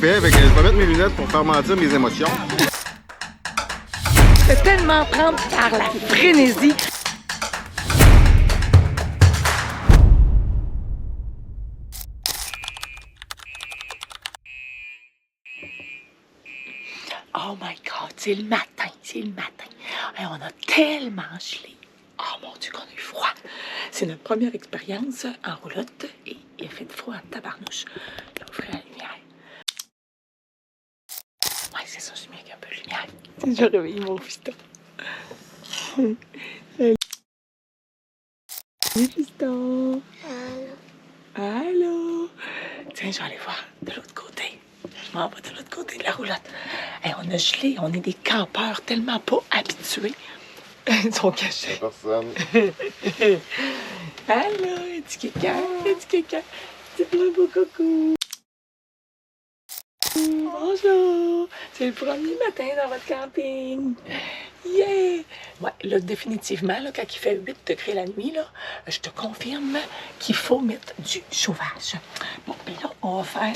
Fait que je vais mettre mes lunettes pour faire mentir mes émotions. Je fais tellement prendre par la frénésie. Oh my God, c'est le matin, c'est le matin. Hey, on a tellement gelé. Oh mon Dieu, qu'on a eu froid. C'est notre première expérience en roulotte et il a fait froid en tabarnouche. Là, on ferait la lumière. Ouais, c'est ça, je mets un peu de lumière. Je réveille mon fiston. Salut, fiston. Allô. Tiens, je vais aller voir de l'autre côté. Je m'en vais de l'autre côté de la roulotte. Hey, on a gelé, on est des campeurs tellement pas habitués. Ils sont cachés. Personne. Allô, est-ce quelqu'un? Est-ce quelqu'un? C'est moi, beau coucou. Bonjour. C'est le premier matin dans votre camping. Yeah! Ouais, là, définitivement, là, quand il fait 8 degrés la nuit, là, je te confirme qu'il faut mettre du chauffage. Bon, puis là, on va faire...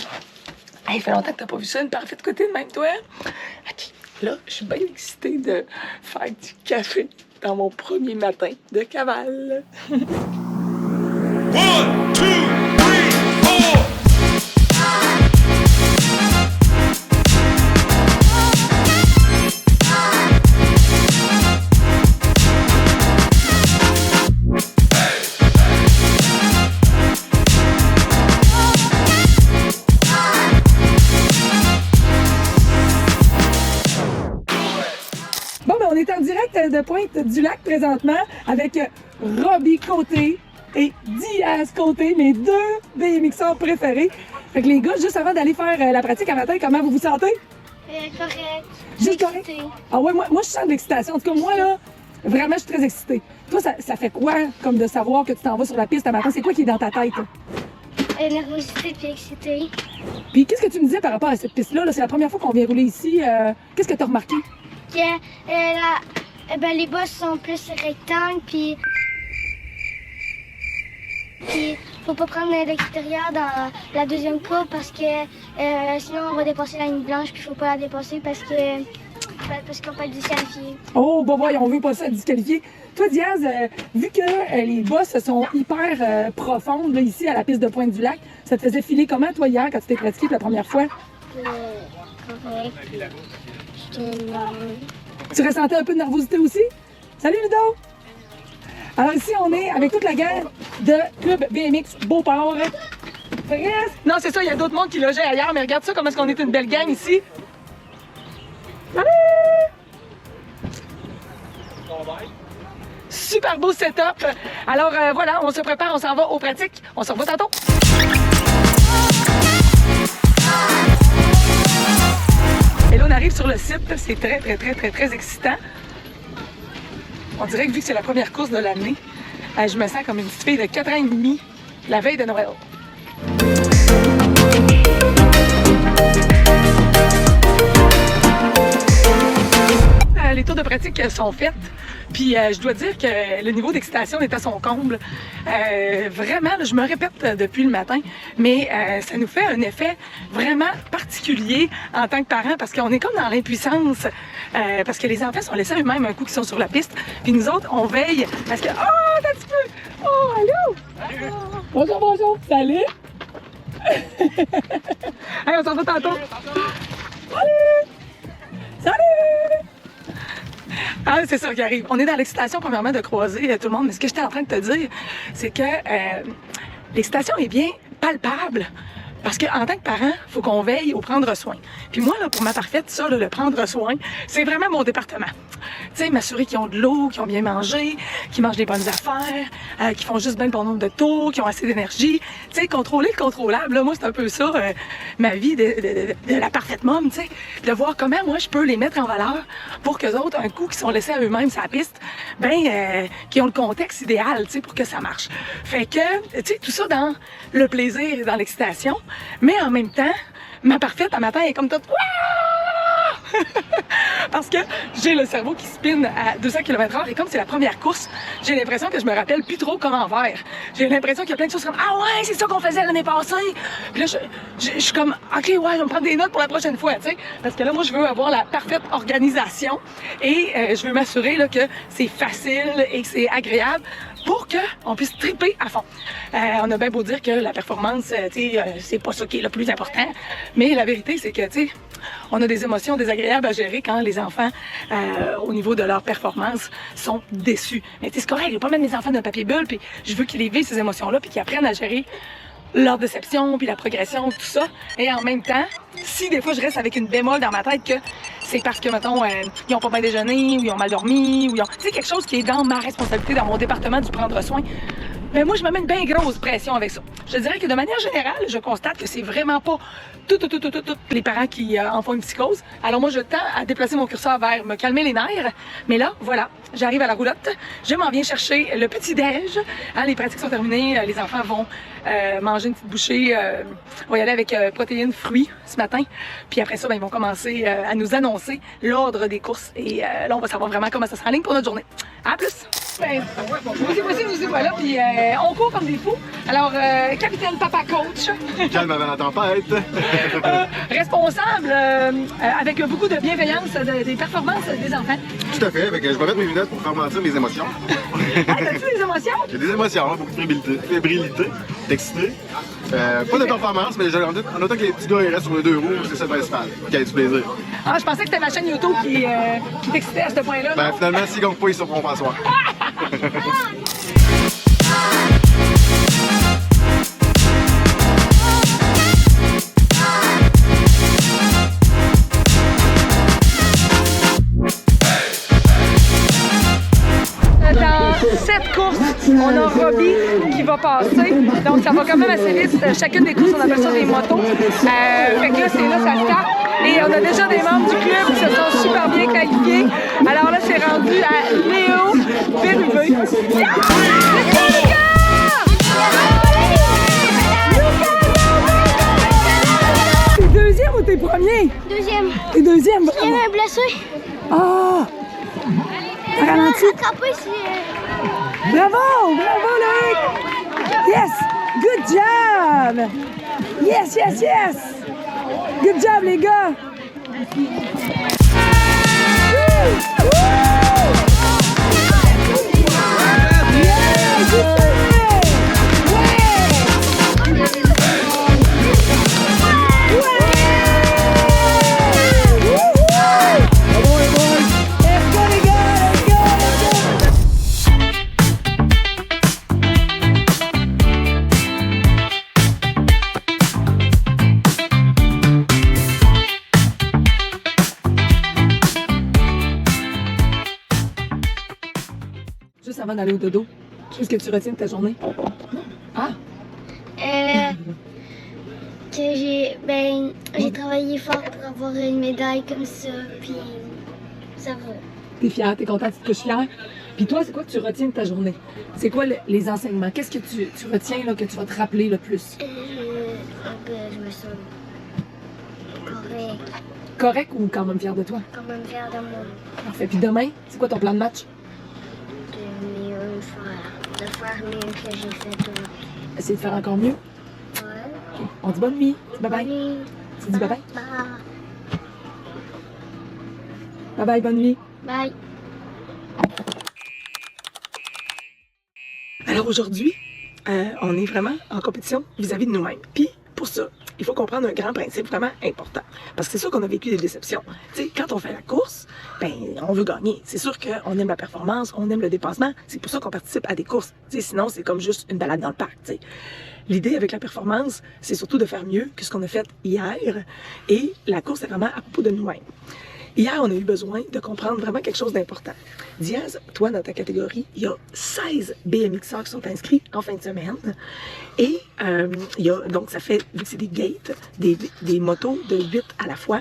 Hey, il fait longtemps que t'as pas vu ça, une parfaite côté de même, toi. OK. Là, je suis bien excitée de faire du café dans mon premier matin de cavale. 1, 2, 3, 4. Bon, ben, on est en direct de Pointe-du-Lac présentement avec Robbie Côté et Diaz Côté, mes deux BMXeurs préférés. Fait que les gars, juste avant d'aller faire la pratique à matin, comment vous vous sentez? Correct. Juste correct? Ah ouais, moi je sens de l'excitation. En tout cas, moi, là, vraiment, je suis très excitée. Toi, ça fait quoi, comme de savoir que tu t'en vas sur la piste à matin? C'est quoi qui est dans ta tête? Nervosité puis excité. Puis qu'est-ce que tu me disais par rapport à cette piste-là? Là, c'est la première fois qu'on vient rouler ici. Qu'est-ce que tu as remarqué? Que les bosses sont plus rectangles puis faut pas prendre l'extérieur dans la deuxième courbe parce que sinon on va dépasser la ligne blanche puis faut pas la dépasser parce qu'on peut être disqualifié. Oh, bah voyons, on veut pas ça disqualifier. Toi, Diaz, vu que les bosses sont hyper profondes là, ici à la piste de Pointe-du-Lac, ça te faisait filer comment, toi, hier, quand tu t'es pratiqué pour la première fois? Correct. J'étais nerveuse. Tu ressentais un peu de nervosité aussi? Salut, Ludo! Alors ici, on est avec toute la gang de Club BMX Beauport. Non, c'est ça, il y a d'autres mondes qui logeaient ailleurs, mais regarde ça, comment est-ce qu'on est une belle gang ici. Salut! Super beau setup. Alors voilà, on se prépare, on s'en va aux pratiques. On se revoit tantôt. Et là, on arrive sur le site. C'est très excitant. On dirait que vu que c'est la première course de l'année, je me sens comme une petite fille de 4 ans et demi la veille de Noël. Les tours de pratique sont faits. Puis je dois dire que le niveau d'excitation est à son comble. Vraiment, là, je me répète depuis le matin, mais ça nous fait un effet vraiment particulier en tant que parents parce qu'on est comme dans l'impuissance. Parce que les enfants sont laissés eux-mêmes un coup qu'ils sont sur la piste. Puis nous autres, on veille parce que... Oh, un petit peu! Oh, allô! Salut! Bonjour, bonjour! Salut! Hey, on s'en va tantôt! Salut! Salut! Ah, c'est ça qui arrive. On est dans l'excitation, premièrement, de croiser tout le monde. Mais ce que j'étais en train de te dire, c'est que l'excitation est bien palpable. Parce qu'en tant que parent, il faut qu'on veille au prendre soin. Puis moi, là, pour ma parfaite, ça, là, le prendre soin, c'est vraiment mon département. Tu sais, m'assurer qu'ils ont de l'eau, qu'ils ont bien mangé, qu'ils mangent des bonnes affaires, qu'ils font juste bien le bon nombre de tours, qu'ils ont assez d'énergie. Tu sais, contrôler le contrôlable. Là, moi, c'est un peu ça, ma vie de la parfaite môme, tu sais. De voir comment, moi, je peux les mettre en valeur pour qu'eux autres, un coup, qui sont laissés à eux-mêmes sur la piste, ben, qui ont le contexte idéal, tu sais, pour que ça marche. Fait que, tu sais, tout ça dans le plaisir et dans l'excitation. Mais en même temps, ma parfaite, à matin, elle est comme toute... Parce que j'ai le cerveau qui spinne à 200 km/h et comme c'est la première course, j'ai l'impression que je me rappelle plus trop comment faire. J'ai l'impression qu'il y a plein de choses comme « Ah ouais, c'est ça qu'on faisait l'année passée! » Puis là, je suis comme « OK, ouais, je vais me prendre des notes pour la prochaine fois, tu sais. » Parce que là, moi, je veux avoir la parfaite organisation et je veux m'assurer là, que c'est facile et que c'est agréable pour qu'on puisse triper à fond. On a bien beau dire que la performance, c'est pas ça qui est le plus important, mais la vérité, c'est que, tu sais, on a des émotions désagréables à gérer quand les enfants, au niveau de leur performance, sont déçus. Mais tu sais, c'est correct, je vais pas mettre mes enfants dans un papier bulle, puis je veux qu'ils les vivent ces émotions-là, puis qu'ils apprennent à gérer leur déception, puis la progression, tout ça. Et en même temps, si des fois je reste avec une bémol dans ma tête que c'est parce que, mettons, ils ont pas bien déjeuné, ou ils ont mal dormi, ou ils ont... Tu sais, quelque chose qui est dans ma responsabilité, dans mon département du prendre soin, ben moi, je me mets une bien grosse pression avec ça. Je dirais que de manière générale, je constate que c'est vraiment pas tous les parents qui en font une psychose. Alors moi, je tends à déplacer mon curseur vers me calmer les nerfs. Mais là, voilà, j'arrive à la roulotte. Je m'en viens chercher le petit-déj. Hein, les pratiques sont terminées. Les enfants vont manger une petite bouchée. On va y aller avec protéines, fruits ce matin. Puis après ça, ben, ils vont commencer à nous annoncer l'ordre des courses. Et là, on va savoir vraiment comment ça sera en ligne pour notre journée. À plus! Ben, nous y voilà, puis on court comme des fous. Alors, capitaine papa coach. Calme avant la tempête. Responsable, avec beaucoup de bienveillance des performances des enfants. Tout à fait. Fait que je vais mettre mes lunettes pour faire mentir mes émotions. Ah, t'as-tu des émotions? J'ai des émotions, hein, beaucoup de fébrilité, d'excité. Pas de performance, mais en autant que les petits gars ils restent sur les deux roues, c'est ça le principal. Qu'il y ait du plaisir. Ah, je pensais que c'était ma chaîne YouTube qui t'excitait à ce point-là. Ben non? finalement, s'ils gagnent pas, ils sauront pas soir. Dans cette course, on a Robbie qui va passer. Donc, ça va quand même assez vite. Chacune des courses, on appelle ça des motos. Fait que là, c'est là, ça start. Et on a déjà des membres du club qui se sont super bien qualifiés. Alors là, c'est rendu à Léo Bérubé. T'es deuxième ou t'es premier? Deuxième. T'es deuxième? Il y avait un blessé. Ah! T'as ralenti? Attrapé, c'est... Bravo! Bravo, Loïc! Yes! Good job! Yes, yes, yes! Good job, les gars! Woo! Woo! Yeah! Good job! Juste avant d'aller au dodo, qu'est-ce que tu retiens de ta journée? Ah! Que j'ai travaillé fort pour avoir une médaille comme ça, puis ça va. T'es fière, t'es contente, tu te couches fière. Puis toi, c'est quoi que tu retiens de ta journée? C'est quoi les enseignements? Qu'est-ce que tu retiens là, que tu vas te rappeler le plus? Je me sens correct, Correct ou quand même fière de toi? quand même fière de moi. Parfait. Puis demain, c'est quoi ton plan de match? De mieux faire, de faire mieux que j'ai fait aujourd'hui. Essayer de faire encore mieux? Ouais. Okay. On dit bonne nuit. Bye bye. Bonne nuit. Tu dis bye bye? Bye. Bye bye, bonne nuit. Bye. Alors aujourd'hui, on est vraiment en compétition vis-à-vis de nous-mêmes. Puis pour ça, il faut comprendre un grand principe vraiment important. Parce que c'est sûr qu'on a vécu des déceptions. Tu sais, quand on fait la course, ben on veut gagner. C'est sûr qu'on aime la performance, on aime le dépassement. C'est pour ça qu'on participe à des courses. Tu sais, sinon, c'est comme juste une balade dans le parc. Tu sais. L'idée avec la performance, c'est surtout de faire mieux que ce qu'on a fait hier. Et la course, c'est vraiment à propos de nous-mêmes. Hier, on a eu besoin de comprendre vraiment quelque chose d'important. Diaz, toi, dans ta catégorie, il y a 16 BMXers qui sont inscrits en fin de semaine. Et il y a, donc, ça fait, vu que c'est des gates, des motos de 8 à la fois,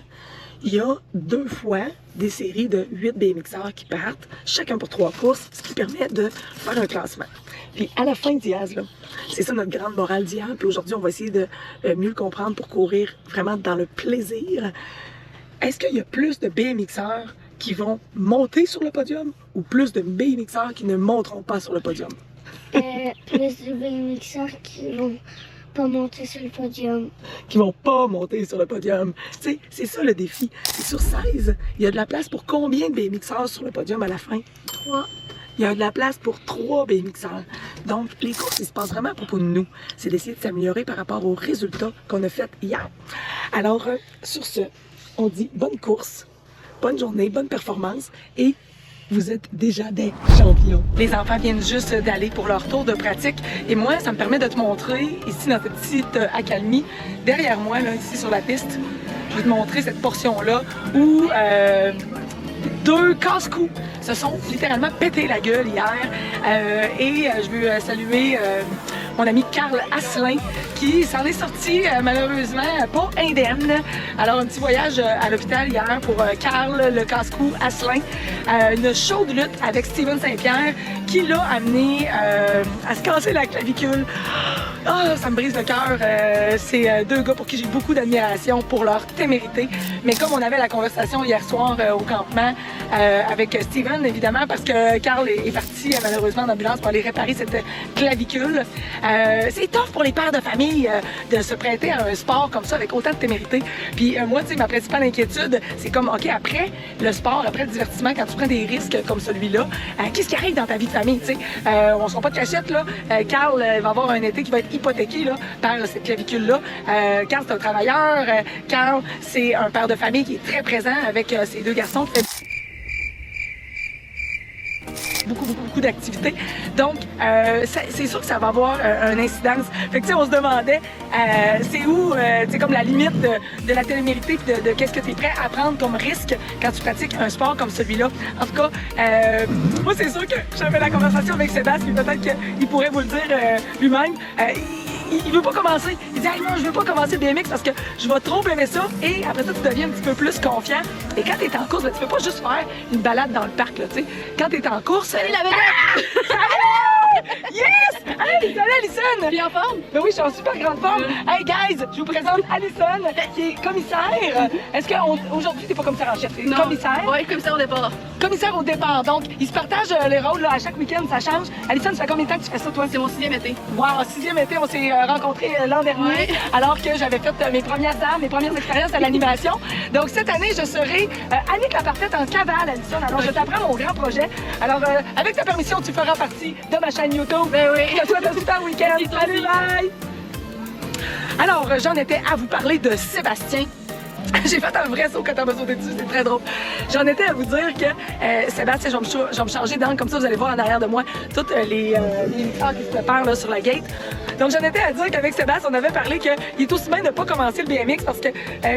il y a 2 fois des séries de 8 BMXers qui partent, chacun pour 3 courses, ce qui permet de faire un classement. Puis à la fin, Diaz, là, c'est ça notre grande morale d'hier. Puis aujourd'hui, on va essayer de mieux le comprendre pour courir vraiment dans le plaisir. Est-ce qu'il y a plus de BMXers qui vont monter sur le podium ou plus de BMXeurs qui ne monteront pas sur le podium? Plus de BMXeurs qui vont pas monter sur le podium. Qui vont pas monter sur le podium. Tu sais, c'est ça le défi. Et sur 16, il y a de la place pour combien de BMXeurs sur le podium à la fin? 3. Il y a de la place pour 3 BMXeurs. Donc, les courses, il se passe vraiment à propos de nous. C'est d'essayer de s'améliorer par rapport aux résultats qu'on a fait hier. Alors, sur ce, on dit bonne course, bonne journée, bonne performance et vous êtes déjà des champions. Les enfants viennent juste d'aller pour leur tour de pratique et moi, ça me permet de te montrer ici dans cette petite accalmie, derrière moi, là, ici sur la piste, je vais te montrer cette portion-là où 2 casse-coups se sont littéralement pété la gueule hier. Et je veux saluer mon ami Carl Asselin qui s'en est sorti malheureusement pas indemne. Alors un petit voyage à l'hôpital hier pour Carl, le casse-cou Asselin. Une chaude lutte avec Steven Saint-Pierre qui l'a amené à se casser la clavicule. Ah, ça me brise le cœur. C'est 2 gars pour qui j'ai beaucoup d'admiration pour leur témérité. Mais comme on avait la conversation hier soir au campement avec Steven, évidemment, parce que Carl est parti malheureusement en ambulance pour aller réparer cette clavicule. C'est tough pour les pères de famille de se prêter à un sport comme ça avec autant de témérité. Puis moi, tu sais, ma principale inquiétude, c'est comme, OK, après le sport, après le divertissement, quand tu prends des risques comme celui-là, qu'est-ce qui arrive dans ta vie de famille, tu sais? On ne sera pas de cachette, là. Carl va avoir un été qui va être hypothéqué là, par cette clavicule-là. Carl, c'est un travailleur. Carl, c'est un père de famille qui est très présent avec ses 2 garçons. Beaucoup d'activités. Donc, c'est sûr que ça va avoir une incidence. Fait que, tu sais, on se demandait, c'est où, tu sais, comme la limite de la télémérité puis de qu'est-ce que tu es prêt à prendre comme risque quand tu pratiques un sport comme celui-là. En tout cas, moi, c'est sûr que j'avais la conversation avec Sébastien, puis peut-être qu'il pourrait vous le dire lui-même. Il veut pas commencer. Il dit, hey, non, je veux pas commencer le BMX parce que je vais trop aimer ça. Et après ça, tu deviens un petit peu plus confiant. Et quand tu es en course, ben, tu peux pas juste faire une balade dans le parc, là, tu sais. Quand tu es en course. Salut la vedette! Salut! Yes! Hey, salut Alison! T'es en forme? Ben oui, je suis en super grande forme. Hey, guys, je vous présente Alison, qui est commissaire. Est-ce qu'aujourd'hui, t'es pas commissaire en chef? T'es commissaire? Oui, commissaire au départ. Commissaire au départ. Donc, ils se partagent les rôles, là, à chaque week-end, ça change. Alison, ça fait combien de temps que tu fais ça, toi? C'est mon 6e été. Wow, 6e été, on s'est rencontrés l'an dernier, Ouais. alors que j'avais fait mes premières armes, mes premières expériences à l'animation. Donc, cette année, je serai Annick la Parfaite en cavale, Alison. Alors, je t'apprends mon grand projet. Alors, avec ta permission, tu feras partie de ma chaîne YouTube. Ben oui. Je te souhaite un super week-end. Merci, toi Salut, aussi. bye! Alors, j'en étais à vous parler de Sébastien. J'ai fait un vrai saut quand on m'a sauté dessus, c'est très drôle. J'en étais à vous dire que Sébastien, je vais me changer d'angle, comme ça vous allez voir en arrière de moi toutes les militaires qui se préparent là, sur la gate. Donc j'en étais à dire qu'avec Sébastien, on avait parlé qu'il est aussi bien de ne pas commencer le BMX parce que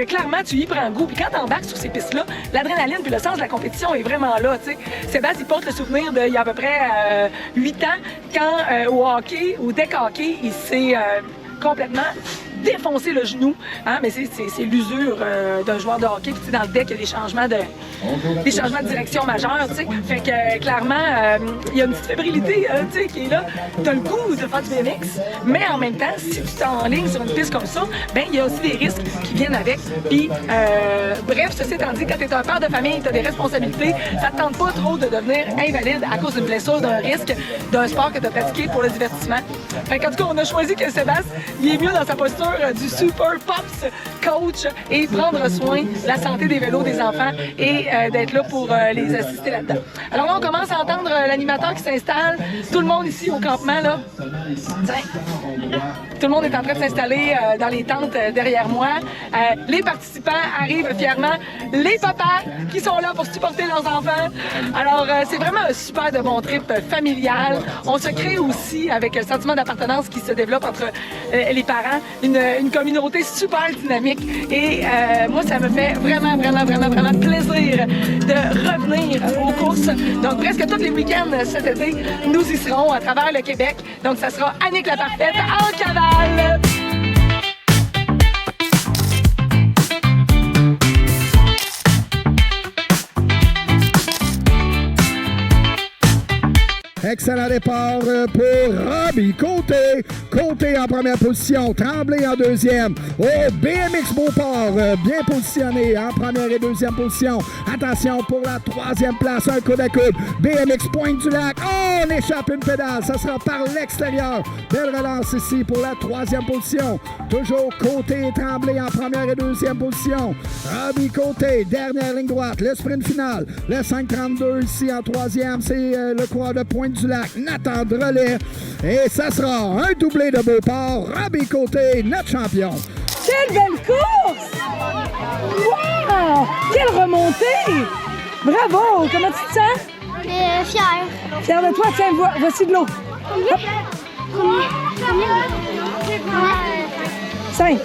clairement, tu y prends goût. Puis quand t'embarques sur ces pistes-là, l'adrénaline puis le sens de la compétition est vraiment là, tu sais. Sébastien, il porte le souvenir d'il y a à peu près 8 ans, quand au hockey, au deck hockey, il s'est complètement défoncer le genou, hein, mais c'est l'usure d'un joueur de hockey. Puis dans le deck, il y a des changements de direction majeurs, tu sais. Fait que clairement, il y a une petite fébrilité, tu sais, qui est là. T'as le goût de faire du BMX, mais en même temps, si tu t'enlignes sur une piste comme ça, ben il y a aussi des risques qui viennent avec. Puis bref, ceci étant dit, quand t'es un père de famille, t'as des responsabilités, ça te tente pas trop de devenir invalide à cause d'une blessure, d'un risque, d'un sport que t'as pratiqué pour le divertissement. Fait qu'en tout cas, on a choisi que Sébastien, il est mieux dans sa posture du Super Pops coach et prendre soin de la santé des vélos des enfants et d'être là pour les assister là-dedans. Alors là, on commence à entendre l'animateur qui s'installe. Tout le monde ici au campement, là. Tout le monde est en train de s'installer dans les tentes derrière moi. Les participants arrivent fièrement. Les papas qui sont là pour supporter leurs enfants. Alors, c'est vraiment un super de bon trip familial. On se crée aussi, avec un sentiment d'appartenance qui se développe entre les parents, une communauté super dynamique. Et moi, ça me fait vraiment plaisir de revenir aux courses. Donc, presque tous les week-ends cet été, nous y serons à travers le Québec. Donc, ça sera Annick la Parfaite en cavale. Excellent départ pour Robbie Côté. Côté en première position, Tremblay en deuxième. Oh, BMX Beauport, bien positionné en première et deuxième position. Attention pour la troisième place, un coude à coude. BMX Pointe-du-Lac. Oh, on échappe une pédale, ça sera par l'extérieur. Belle relance ici pour la troisième position. Toujours Côté et Tremblay en première et deuxième position. Robbie Côté, dernière ligne droite, le sprint final. Le 5,32 ici en troisième, c'est le coureur de Pointe-du-Lac, Nathan Drolet. Et ça sera un doublé de Beauport. Robbie Côté, notre champion. Quelle belle course! Wow! Quelle remontée! Bravo! Comment tu te sens? Fière. Fier de toi? Tiens, voici de l'eau. Hop. 5.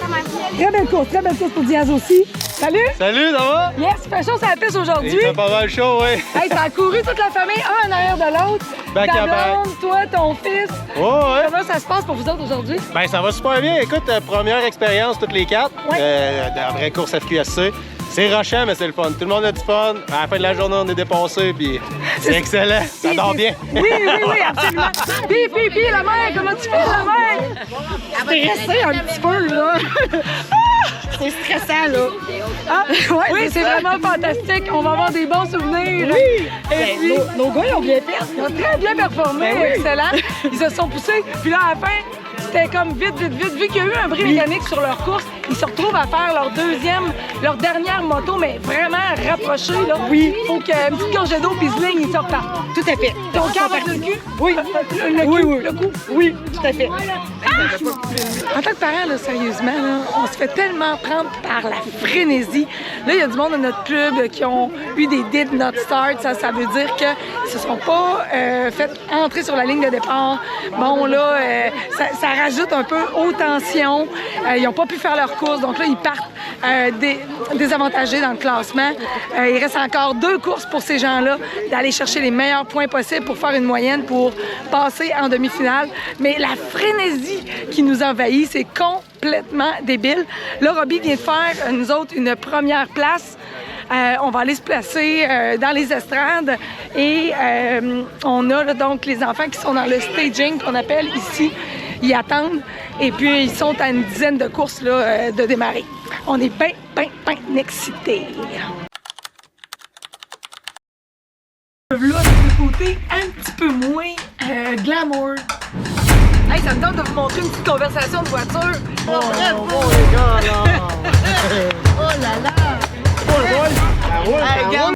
Très belle course pour Diaz aussi. Salut! Salut, ça va? Yes, il fait chaud sur la piste aujourd'hui. Il fait pas mal chaud, oui. Hey, ça a couru toute la famille, un en arrière de l'autre. Back Ta à back. blonde, toi, ton fils. Oh, ouais. Comment ça se passe pour vous autres aujourd'hui? Ben, ça va super bien. Écoute, première expérience, toutes les quatre. Ouais. La vraie course FQSC. C'est rushant, mais c'est le fun. Tout le monde a du fun. À la fin de la journée, on est dépassé, puis c'est excellent. Ça dort bien. Oui, absolument. Puis, la mère, comment tu fais, la mère? Stressé un petit peu, là. C'est stressant, là. Ah, ouais, oui, c'est vraiment fantastique. On va avoir des bons souvenirs. Oui. Et puis, nos gars, ils ont bien fait. Ils ont très bien performé. Excellent. Ils se sont poussés. Puis là, à la fin, c'était comme vite. Vu qu'il y a eu un bris mécanique sur leur course, ils se retrouvent à faire leur dernière moto, mais vraiment rapprochée, là. Oui. Faut qu'une petite gorge d'eau puis se ligne, ils sortent par. Tout à fait. Ton cœur avec le cul? Oui. Le cou? Oui, tout à fait. En tant que parent, là, sérieusement, là, on se fait tellement prendre par la frénésie. Là, il y a du monde dans notre club qui ont eu des did not start. Ça veut dire qu'ils ne se sont pas fait entrer sur la ligne de départ. Bon, là, ça rajoute un peu aux tensions. Ils n'ont pas pu faire leur course. Donc là, ils partent désavantagés dans le classement. Il reste encore 2 courses pour ces gens-là d'aller chercher les meilleurs points possibles pour faire une moyenne pour passer en demi-finale. Mais la frénésie qui nous envahit, c'est complètement débile. Là, Robbie vient de faire, nous autres, une première place. On va aller se placer dans les estrades et on a là, donc les enfants qui sont dans le staging qu'on appelle ici. Ils attendent et puis ils sont à une dizaine de courses là, de démarrer. On est bien excités. Là, c'est le côté un petit peu moins glamour. Hey, ça me tente de vous montrer une petite conversation de voiture. Oh, les gars, là! Oh là là! Ça roule, ça roule.